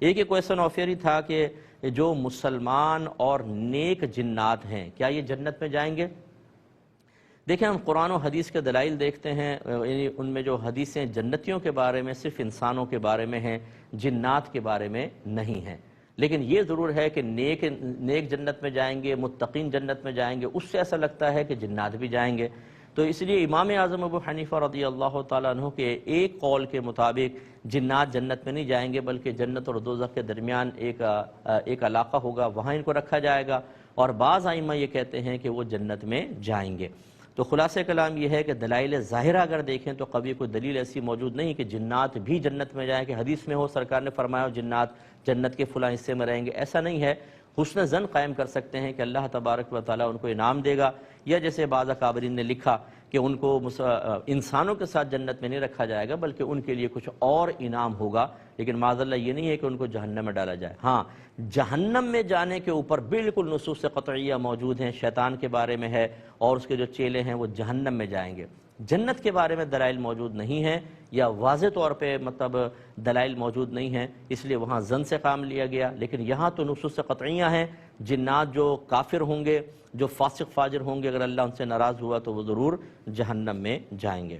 ایک یہ question of year ہی تھا کہ جو مسلمان اور نیک جنات ہیں کیا یہ جنت میں جائیں گے؟ دیکھیں، ہم قرآن و حدیث کے دلائل دیکھتے ہیں، یعنی ان میں جو حدیثیں جنتیوں کے بارے میں صرف انسانوں کے بارے میں ہیں، جنات کے بارے میں نہیں ہیں۔ لیکن یہ ضرور ہے کہ نیک جنت میں جائیں گے، متقین جنت میں جائیں گے، اس سے ایسا لگتا ہے کہ جنات بھی جائیں گے۔ تو اس لیے امام اعظم ابو حنیفہ رضی اللہ تعالیٰ عنہ کے ایک قول کے مطابق جنات جنت میں نہیں جائیں گے، بلکہ جنت اور دوزخ کے درمیان ایک علاقہ ہوگا، وہاں ان کو رکھا جائے گا، اور بعض ائمہ یہ کہتے ہیں کہ وہ جنت میں جائیں گے۔ تو خلاصہ کلام یہ ہے کہ دلائل ظاہرہ اگر دیکھیں تو کبھی کوئی دلیل ایسی موجود نہیں کہ جنات بھی جنت میں جائیں، کہ حدیث میں ہو سرکار نے فرمایا ہو جنات جنت کے فلاں حصے میں رہیں گے، ایسا نہیں ہے۔ حسن ظن قائم کر سکتے ہیں کہ اللہ تبارک و تعالیٰ ان کو انعام دے گا، یا جیسے بعض اکابرین نے لکھا کہ ان کو انسانوں کے ساتھ جنت میں نہیں رکھا جائے گا، بلکہ ان کے لیے کچھ اور انعام ہوگا، لیکن معاذ اللہ یہ نہیں ہے کہ ان کو جہنم میں ڈالا جائے۔ ہاں، جہنم میں جانے کے اوپر بالکل نصوص قطعیہ موجود ہیں، شیطان کے بارے میں ہے اور اس کے جو چیلے ہیں وہ جہنم میں جائیں گے۔ جنت کے بارے میں دلائل موجود نہیں ہیں، یا واضح طور پہ دلائل موجود نہیں ہیں، اس لیے وہاں ظن سے کام لیا گیا۔ لیکن یہاں تو نصوص قطعیہ ہیں، جنات جو کافر ہوں گے، جو فاسق فاجر ہوں گے، اگر اللہ ان سے ناراض ہوا تو وہ ضرور جہنم میں جائیں گے۔